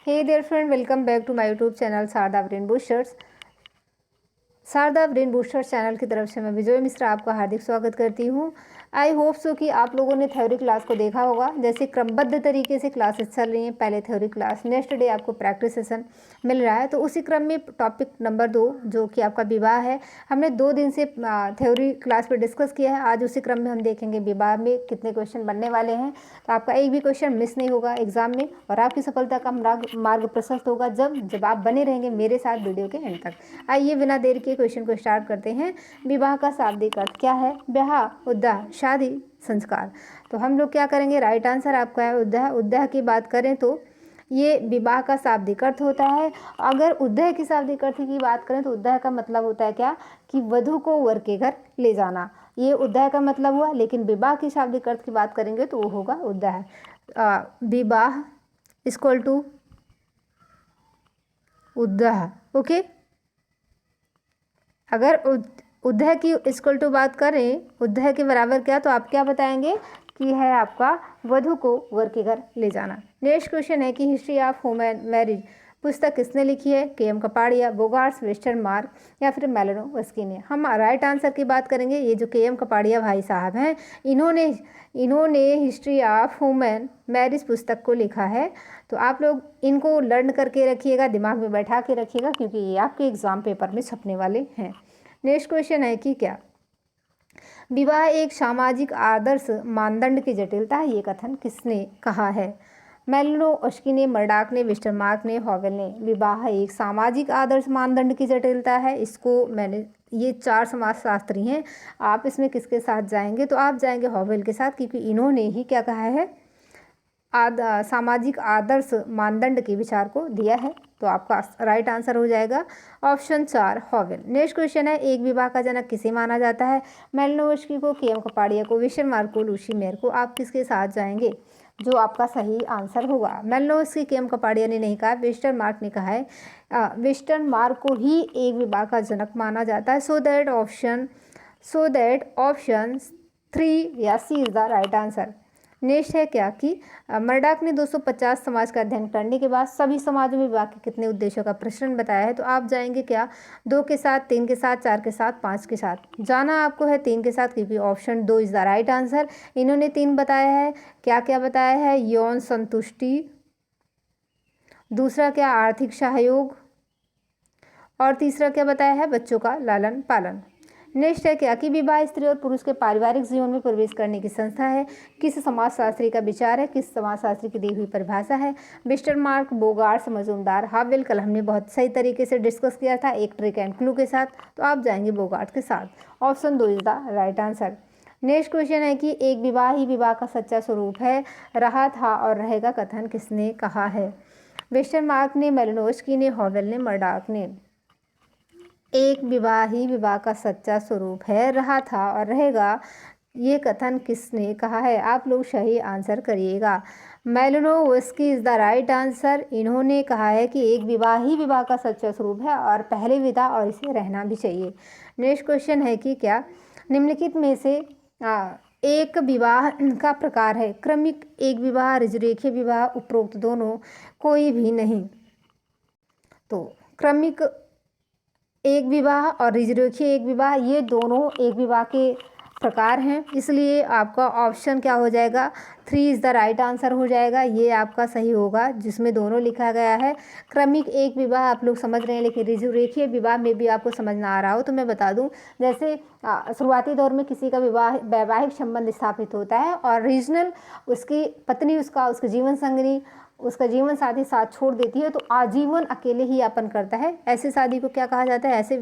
Hey there friend, welcome back to my YouTube channel Sharada brain boosters. Sharada brain boosters channel की तरफ से मैं विजय मिश्रा आपका हार्दिक स्वागत करती हूँ। आई होप सो कि आप लोगों ने थ्योरी क्लास को देखा होगा। जैसे क्रमबद्ध तरीके से क्लासेस चल रही हैं, पहले थ्योरी क्लास, नेक्स्ट डे आपको प्रैक्टिस सेशन मिल रहा है। तो उसी क्रम में टॉपिक नंबर 2 जो कि आपका विवाह है, हमने 2 दिन से थ्योरी क्लास पे डिस्कस किया है। आज उसी क्रम में हम देखेंगे विवाह में कितने क्वेश्चन बनने वाले हैं। तो आपका एक भी क्वेश्चन मिस नहीं होगा एग्जाम में, और आपकी सफलता का मार्ग प्रशस्त होगा जब आप बने रहेंगे मेरे साथ वीडियो के एंड तक। आइए बिना देर के क्वेश्चन को स्टार्ट करते हैं। विवाह का शाब्दिक अर्थ क्या है? ब्याह, उद्याह, शादी, संस्कार। तो हम लोग क्या करेंगे, राइट आंसर आपका है उद्याह। उद्याह की बात करें तो ये विवाह का शाब्दिक अर्थ होता है। अगर उद्याह की शाब्दिक अर्थ की बात करें तो उद्याह का मतलब होता है क्या, कि वधू को वर के घर ले जाना, ये उद्याह का मतलब हुआ। लेकिन विवाह की शाब्दिक अर्थ की बात करेंगे तो वो होगा उद्याह। विवाह इक्वल टू उद्याह। ओके, अगर उद्याह की इक्वल टू बात करें, उद्याह के बराबर क्या, तो आप क्या बताएंगे कि है आपका वधू को वर के घर ले जाना। नेक्स्ट क्वेश्चन है कि हिस्ट्री ऑफ ह्यूमन मैरिज पुस्तक किसने लिखी है? के.एम. कपाड़िया, बोगार्ट्स, वेस्टरमार्क या फिर मैलिनोवस्की ने। हम राइट आंसर की बात करेंगे, ये जो के.एम. कपाड़िया भाई साहब हैं, इन्होंने हिस्ट्री ऑफ ह्यूमन मैरिज पुस्तक को लिखा है। तो आप लोग इनको लर्न करके रखिएगा, दिमाग में बैठा के रखिएगा, क्योंकि ये आपके एग्जाम पेपर में छपने वाले हैं। नेक्स्ट क्वेश्चन है कि क्या विवाह एक सामाजिक आदर्श मानदंड की जटिलता है? ये कथन किसने कहा है? मैलिनोवस्की ने, मर्डॉक ने, वेस्टरमार्क ने, हॉवेल ने। विवाह एक सामाजिक आदर्श मानदंड की जटिलता है, इसको मैंने, ये 4 समाजशास्त्री हैं। आप इसमें किसके साथ जाएंगे? तो आप जाएंगे हॉवेल के साथ, क्योंकि इन्होंने ही क्या कहा है, सामाजिक आदर्श मानदंड के विचार को दिया है। तो आपका राइट आंसर हो जाएगा ऑप्शन 4 हॉवेल। नेक्स्ट क्वेश्चन है, एक विवाह का जनक किसे माना जाता है? मैलिनोवस्की को, के.एम. कपाड़िया को, वेस्टरमार्क को, लूसी मेयर को। आप किसके साथ जाएंगे? जो आपका सही आंसर होगा, मैलिनोवस्की, के.एम. कपाड़िया ने नहीं कहा, वेस्टरमार्क ने कहा है। वेस्टरमार्क को ही एक विवाह का जनक माना जाता है। सो दैट ऑप्शन 3 या C is the right answer. Next है क्या कि मर्डॉक ने 250 समाज का अध्ययन करने के बाद सभी समाजों में विवाह के कितने उद्देश्यों का प्रश्न बताया है? तो आप जाएंगे क्या, 2 के साथ, 3 के साथ, 4 के साथ, 5 के साथ। जाना आपको है 3 के साथ, क्योंकि option 2 is the right answer. इन्होंने 3 बताया है। क्या क्या बताया है? यौन संतुष्टि, दूसरा क्या आर्थिक सहयोग, और तीसरा क्या बताया है, बच्चों का लालन पालन। नेक्स्ट है क्या कि विवाह स्त्री और पुरुष के पारिवारिक जीवन में प्रवेश करने की संस्था है। किस समाजशास्त्री का विचार है? किस समाजशास्त्री की दी हुई परिभाषा है? Westermarck, Bogardus, Majumdar, Howell. कल हमने बहुत सही तरीके से डिस्कस किया था एक ट्रिक एंड क्लू के साथ। तो आप जाएंगे बोगार्ट्स के साथ। Option 2 is the right answer. Next question है कि एक विवाह ही विवाह का सच्चा स्वरूप है, रहा था और रहेगा कथन किसने कहा है? वेस्टरमार्क ने, मैलिनोवस्की ने, हॉवेल ने, मर्डॉक ने। एक विवाह ही विवाह का सच्चा स्वरूप है, रहा था और रहेगा, ये कथन किसने कहा है? आप लोग सही आंसर करिएगा। मैलिनोवस्की इज द राइट आंसर। इन्होंने कहा है कि एक विवाह ही विवाह का सच्चा स्वरूप है और पहले विधा, और इसे रहना भी चाहिए। नेक्स्ट क्वेश्चन है कि क्या निम्नलिखित में से एक विवाह का प्रकार है? क्रमिक एक विवाह, ऋजुरेखीय विवाह, उपरोक्त दोनों, कोई भी नहीं। तो क्रमिक एक विवाह और ऋजुरेखीय एक विवाह, ये दोनों एक विवाह के प्रकार हैं, इसलिए आपका ऑप्शन क्या हो जाएगा, 3 इज़ द राइट आंसर हो जाएगा। ये आपका सही होगा, जिसमें दोनों लिखा गया है। क्रमिक एक विवाह आप लोग समझ रहे हैं, लेकिन ऋजुरेखीय विवाह में भी आपको समझ ना आ रहा हो तो मैं बता दूं, जैसे शुरुआती दौर में किसी का वैवाहिक संबंध स्थापित होता है और रीजनल उसकी पत्नी, उसका जीवन संगिनी, उसका जीवन साथी साथ छोड़ देती है, तो आजीवन अकेले ही यापन करता है। ऐसे शादी को क्या कहा जाता है? ऐसे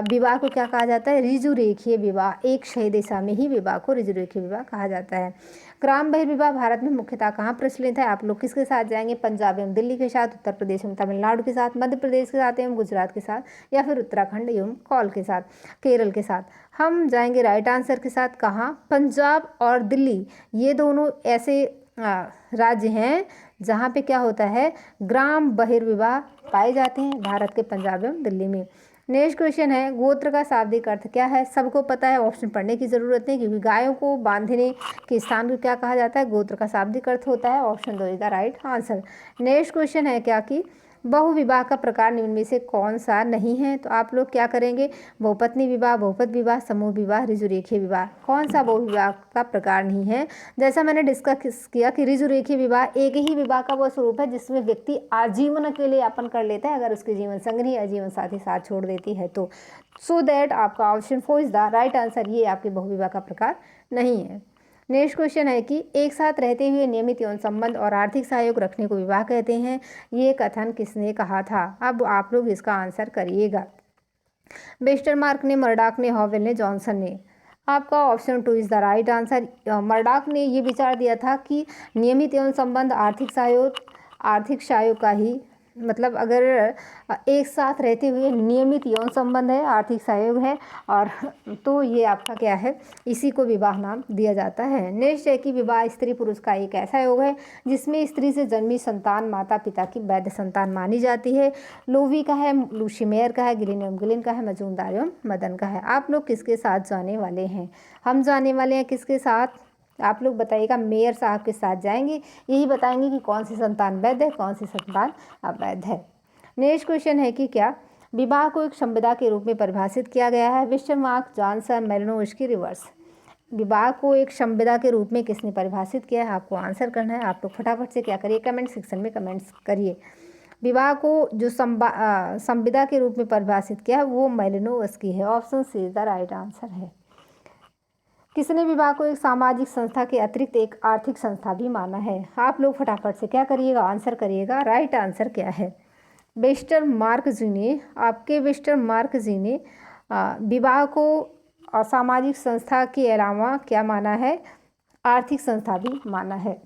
विवाह को क्या कहा जाता है? ऋजुरेखीय विवाह। एक सही दिशा में ही विवाह को ऋजुरेखीय विवाह कहा जाता है। ग्राम बहिर्विवाह भारत में मुख्यतः कहाँ प्रचलित है? आप लोग किसके साथ जाएंगे? पंजाब एवं दिल्ली के साथ, उत्तर प्रदेश एवं तमिलनाडु के साथ, मध्य प्रदेश के साथ एवं गुजरात के साथ, या फिर उत्तराखंड एवं कौल के साथ, केरल के साथ। हम जाएंगे राइट आंसर के साथ। कहाँ? पंजाब और दिल्ली, ये दोनों ऐसे राज्य हैं जहाँ पे क्या होता है, ग्राम बहिर्विवाह पाए जाते हैं, भारत के पंजाब एवं दिल्ली में। नेक्स्ट क्वेश्चन है गोत्र का शाब्दिक अर्थ क्या है। सबको पता है, ऑप्शन पढ़ने की ज़रूरत नहीं, क्योंकि गायों को बांधने के स्थान को क्या कहा जाता है, गोत्र का शाब्दिक अर्थ होता है। Option 2 is the right answer. Next question है क्या कि बहुविवाह का प्रकार निम्न में से कौन सा नहीं है। तो आप लोग क्या करेंगे, बहुपत्नी विवाह, बहुपद विवाह, समूह विवाह, ऋजुरेखीय विवाह, कौन सा बहुविवाह का प्रकार नहीं है। जैसा मैंने डिस्कस किया कि ऋजुरेखीय विवाह एक ही विवाह का वह स्वरूप है जिसमें व्यक्ति आजीवन के लिए यापन कर लेता है अगर उसके जीवन संगनी या जीवन साथी साथ छोड़ देती है तो। सो दैट आपका option 4 is the right answer, ये आपके बहुविवाह का प्रकार नहीं है। नेक्स्ट क्वेश्चन है कि एक साथ रहते हुए नियमित यौन संबंध और आर्थिक सहयोग रखने को विवाह कहते हैं, ये कथन किसने कहा था। अब आप लोग इसका आंसर करिएगा। वेस्टरमार्क ने, मर्डॉक ने, हॉवेल ने, जॉनसन ने। आपका option 2 is the right answer. Murdock ने ये विचार दिया था कि नियमित यौन संबंध आर्थिक सहयोग का ही मतलब अगर एक साथ रहते हुए नियमित यौन संबंध है, आर्थिक सहयोग है और तो ये आपका क्या है, इसी को विवाह नाम दिया जाता है। नेक्स्ट है कि विवाह स्त्री पुरुष का एक ऐसा योग है जिसमें स्त्री से जन्मी संतान माता पिता की वैध संतान मानी जाती है। लोवी का है, लूसी मेयर का है, गिलिन एवं गिलिन का है, मजूमदार एवं मदन का है। आप लोग किसके साथ जाने वाले हैं, हम जाने वाले हैं किसके साथ, आप लोग बताइएगा। मेयर साहब के साथ जाएंगे, यही बताएंगे कि कौन सी संतान वैध है, कौन सी संतान अवैध है। नेक्स्ट क्वेश्चन है कि क्या विवाह को एक संविदा के रूप में परिभाषित किया गया है। Westermarck, Johnson, Malinowski, Rivers. विवाह को एक संविदा के रूप में किसने परिभाषित किया है, आपको आंसर करना है। आप लोग फटाफट से क्या करिए, कमेंट सेक्शन में कमेंट्स करिए। विवाह को जो संविदा के रूप में परिभाषित किया है वो मेलिनोव्स्की है। Option C is the right answer है। किसने विवाह को एक सामाजिक संस्था के अतिरिक्त एक आर्थिक संस्था भी माना है। आप लोग फटाफट से क्या करिएगा, आंसर करिएगा। राइट आंसर क्या है, वेस्टरमार्क जी ने, आपके वेस्टरमार्क जी ने विवाह को असामाजिक संस्था के अलावा क्या माना है, आर्थिक संस्था भी माना है।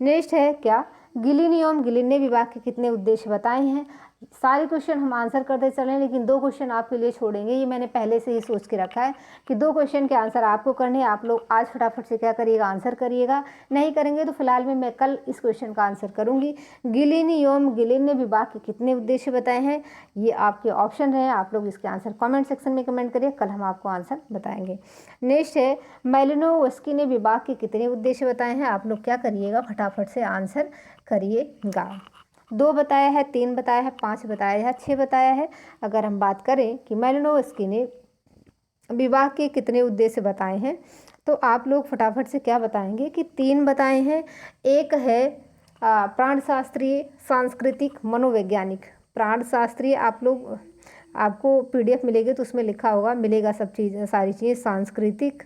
नेक्स्ट है क्या गिलिन एवं गिलिन ने विवाह के कितने उद्देश्य बताए हैं। सारे क्वेश्चन हम आंसर करते चलें, लेकिन 2 क्वेश्चन आपके लिए छोड़ेंगे। ये मैंने पहले से ही सोच के रखा है कि 2 क्वेश्चन के आंसर आपको करने हैं। आप लोग आज फटाफट से क्या करिएगा, आंसर करिएगा। नहीं करेंगे तो फिलहाल में मैं कल इस क्वेश्चन का आंसर करूंगी। गिलिन एवं गिलिन ने विवाह के कितने उद्देश्य बताए हैं, ये आपके ऑप्शन है। आप लोग इसके आंसर कॉमेंट सेक्शन में कमेंट करिए, कल हम आपको आंसर बताएंगे। नेक्स्ट है मेलिनोव्स्की ने विवाह के कितने उद्देश्य बताए हैं। आप लोग क्या करिएगा, फटाफट से आंसर करिएगा। 2 बताया है, 3 बताया है, 5 बताया है, 6 बताया है। अगर हम बात करें कि मेलिनोव्स्की ने विवाह के कितने उद्देश्य बताए हैं तो आप लोग फटाफट से क्या बताएंगे कि 3 बताए हैं। एक है प्राणशास्त्रीय, सांस्कृतिक, मनोवैज्ञानिक। प्राणशास्त्रीय आप लोग, आपको PDF मिलेगी तो उसमें लिखा होगा, मिलेगा सब चीज़, सारी चीज़ें। सांस्कृतिक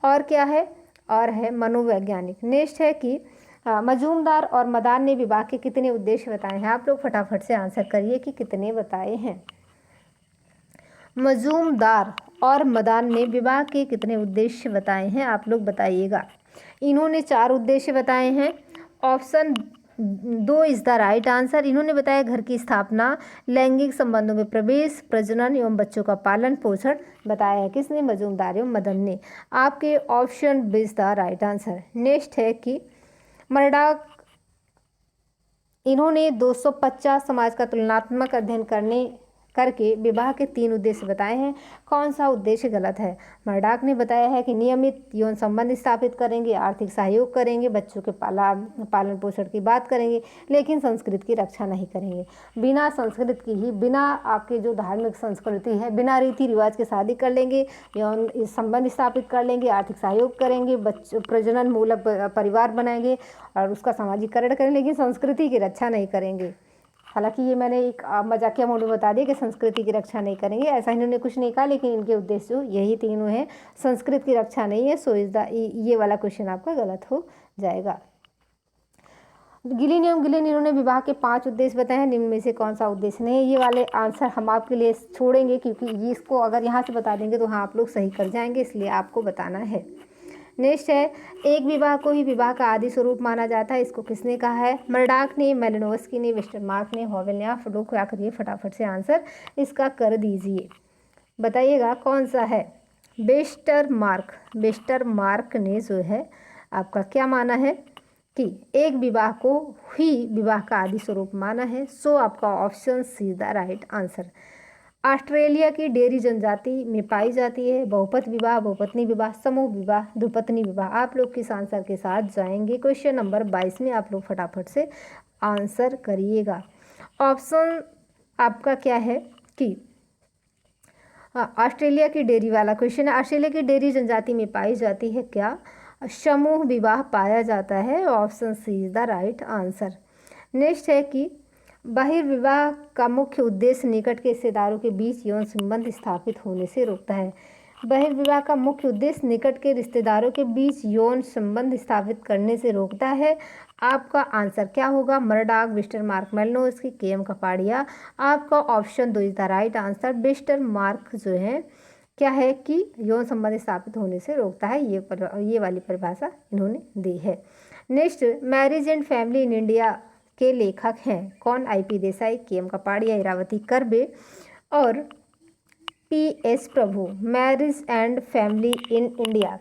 और क्या है, और है मनोवैज्ञानिक। नेक्स्ट है कि मजूमदार और मदान ने विवाह के कितने उद्देश्य बताए हैं। आप लोग फटाफट से आंसर करिए कि कितने बताए हैं। मजूमदार और मदान ने विवाह के कितने उद्देश्य बताए हैं, आप लोग बताइएगा। इन्होंने 4 उद्देश्य बताए हैं। Option 2 is the right answer. इन्होंने बताया घर की स्थापना, लैंगिक संबंधों में प्रवेश, प्रजनन एवं बच्चों का पालन पोषण बताया है। किसने, मजूमदार एवं मदन ने। आपके option B is the right answer. Next है कि मर्डॉक, इन्होंने 250 समाज का तुलनात्मक अध्ययन करके विवाह के 3 उद्देश्य बताए हैं। कौन सा उद्देश्य गलत है। मर्डॉक ने बताया है कि नियमित यौन संबंध स्थापित करेंगे, आर्थिक सहयोग करेंगे, बच्चों के पालन पोषण की बात करेंगे, लेकिन संस्कृति की रक्षा नहीं करेंगे। बिना संस्कृति की ही, बिना आपके जो धार्मिक संस्कृति है, बिना रीति रिवाज के शादी कर लेंगे, यौन संबंध स्थापित कर लेंगे, आर्थिक सहयोग करेंगे, प्रजनन मूलक परिवार बनाएंगे और उसका सामाजिकरण करेंगे, लेकिन संस्कृति की रक्षा नहीं करेंगे। हालांकि ये मैंने एक मजाकिया मोड में बता दिया कि संस्कृति की रक्षा नहीं करेंगे, ऐसा इन्होंने कुछ नहीं कहा, लेकिन इनके उद्देश्य यही तीनों हैं। संस्कृति की रक्षा नहीं है। सो इज द, ये वाला क्वेश्चन आपका गलत हो जाएगा। गिलिन एवं गिलिन, इन्होंने विवाह के 5 उद्देश्य बताए हैं, निम्न में से कौन सा उद्देश्य नहीं है। ये वाले आंसर हम आपके लिए छोड़ेंगे, क्योंकि इसको अगर यहाँ से बता देंगे तो हाँ आप लोग सही कर जाएंगे, इसलिए आपको बताना है। नेक्स्ट है एक विवाह को ही विवाह का आदि स्वरूप माना जाता है, इसको किसने कहा है। मर्डॉक ने, मेलिनोव्स्की ने, वेस्टरमार्क ने, हॉवेल ने। आप लोग क्या करिए, फटाफट से आंसर इसका कर दीजिए, बताइएगा कौन सा है। वेस्टरमार्क, वेस्टरमार्क ने जो है आपका क्या माना है कि एक विवाह को ही विवाह का आदि स्वरूप माना है। सो आपका option see the right answer. Australia की डेयरी जनजाति में पाई जाती है। बहुपत विवाह, बहुपत्नी विवाह, समूह विवाह, द्विपत्नी विवाह। आप लोग किस आंसर के साथ जाएंगे? क्वेश्चन नंबर 22 में आप लोग फटाफट से आंसर करिएगा। ऑप्शन आपका क्या है कि ऑस्ट्रेलिया की डेयरी वाला क्वेश्चन है। ऑस्ट्रेलिया की डेयरी जनजाति में पाई जाती है क्या? समूह विवाह पाया जाता है। Option C is the right answer. Next है कि बहिर्विवाह का मुख्य उद्देश्य निकट के रिश्तेदारों के बीच यौन संबंध स्थापित होने से रोकता है। बहिर्विवाह का मुख्य उद्देश्य निकट के रिश्तेदारों के बीच यौन संबंध स्थापित करने से रोकता है। आपका आंसर क्या होगा? Murdock, विस्टर mark मेलनोस्की, KM. कपाड़िया। आपका option 2 is the right answer. विस्टर mark जो है क्या है कि यौन संबंध स्थापित होने से रोकता है। ये वाली परिभाषा इन्होंने दी है। Next, marriage and family in India के लेखक हैं कौन? आई.पी. देसाई, के.एम. कपाड़िया, इरावती कर्वे और P S. Prabhu. Marriage and family in India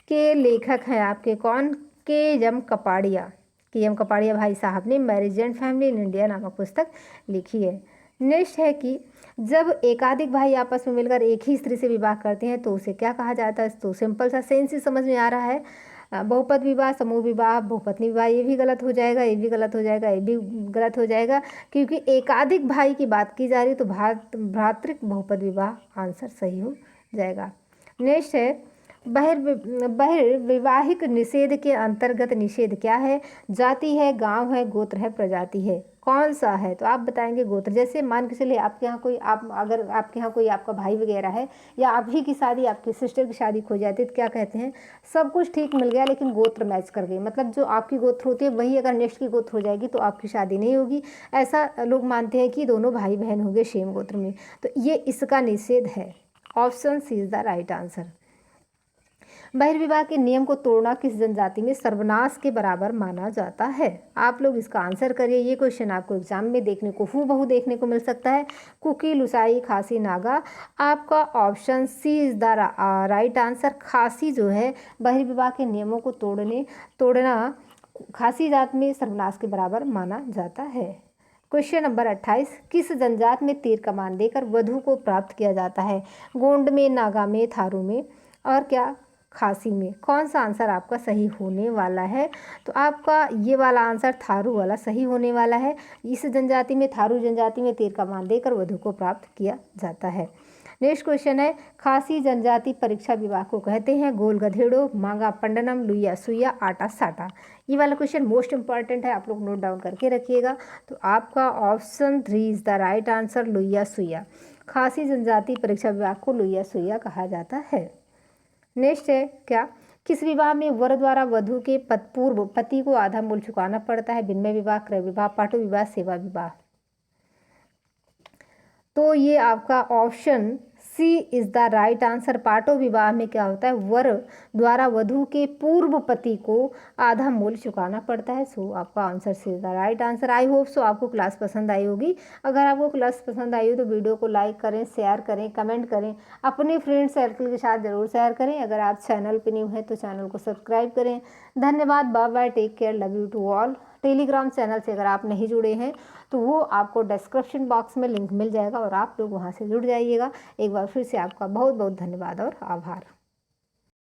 के लेखक हैं आपके कौन? के.एम. कपाड़िया। के.एम. कपाड़िया भाई साहब ने marriage and family in India नामक पुस्तक लिखी है। नेक्स्ट है कि जब एकाधिक भाई आपस में मिलकर एक ही स्त्री से विवाह करते हैं तो उसे क्या कहा जाता है? तो सिंपल सा सेंस ही समझ में आ रहा है। बहुपद विवाह, समूह विवाह, बहुपत्नी विवाह, ये भी गलत हो जाएगा, ये भी गलत हो जाएगा, ये भी गलत हो जाएगा, क्योंकि एकाधिक भाई की बात की जा रही तो भ्रातृक बहुपद विवाह आंसर सही हो जाएगा। नेक्स्ट है बहिर्विवाहिक निषेध के अंतर्गत निषेध क्या है? जाति है, गांव है, गोत्र है, प्रजाति है, कौन सा है? तो आप बताएंगे गोत्र। जैसे मान के चलिए आपके यहाँ कोई अगर आपके यहाँ कोई आपका भाई वगैरह है या आप ही की शादी, आपकी सिस्टर की शादी खो जाती है तो क्या कहते हैं? सब कुछ ठीक मिल गया लेकिन गोत्र मैच कर गई, मतलब जो आपकी गोत्र होती है वही अगर नेक्स्ट की गोत्र हो जाएगी तो आपकी शादी नहीं होगी। ऐसा लोग मानते हैं कि दोनों भाई बहन हो गए सेम गोत्र में, तो ये इसका निषेध है। Option C is the right answer. बहिर्विवाह के नियम को तोड़ना किस जनजाति में सर्वनाश के बराबर माना जाता है? आप लोग इसका आंसर करिए। ये क्वेश्चन आपको एग्जाम में देखने को हूबहू देखने को मिल सकता है। कुकी, लुसाई, खासी, नागा। आपका option C is the right answer. Khasi जो है बहिर्विवाह के नियमों को तोड़ना खासी जात में सर्वनाश के बराबर माना जाता है। क्वेश्चन नंबर 28, किस जनजात में तीर कमान देकर वधु को प्राप्त किया जाता है? गोंड में, नागा में, थारू में और क्या खासी में? कौन सा आंसर आपका सही होने वाला है? तो आपका ये वाला आंसर थारू वाला सही होने वाला है। इस जनजाति में, थारू जनजाति में तीर कमान देकर वधु को प्राप्त किया जाता है। नेक्स्ट क्वेश्चन है, खासी जनजाति परीक्षा विवाह को कहते हैं? गोल गधेड़ो, मांगा पंडनम, लुइया सुइया, आटा साटा। ये वाला क्वेश्चन मोस्ट इंपॉर्टेंट है, आप लोग नोट डाउन करके रखिएगा। तो आपका option 3 is the right answer, लुइया सुइया। खासी जनजाति परीक्षा विवाह को लुइया सुइया कहा जाता है। नेक्स्ट है क्या? किस विवाह में वर द्वारा वधु के पूर्व पति को आधा मूल्य चुकाना पड़ता है? विनिमय विवाह, क्रय विवाह, पाटु विवाह, सेवा विवाह। तो ये आपका option C is the right answer. पाटो विवाह में क्या होता है? वर द्वारा वधु के पूर्व पति को आधा मूल्य चुकाना पड़ता है। सो आपका answer C is the right answer. I hope so आपको क्लास पसंद आई होगी। अगर आपको क्लास पसंद आई हो तो वीडियो को लाइक करें, शेयर करें, कमेंट करें, अपने फ्रेंड सर्कल के साथ ज़रूर शेयर करें। अगर आप चैनल पर न्यू हैं तो चैनल को सब्सक्राइब करें। धन्यवाद, bye bye, take care, love you to all. Telegram channel से अगर आप नहीं जुड़े हैं तो वो आपको डिस्क्रिप्शन बॉक्स में लिंक मिल जाएगा और आप लोग वहाँ से जुड़ जाइएगा। एक बार फिर से आपका बहुत बहुत धन्यवाद और आभार।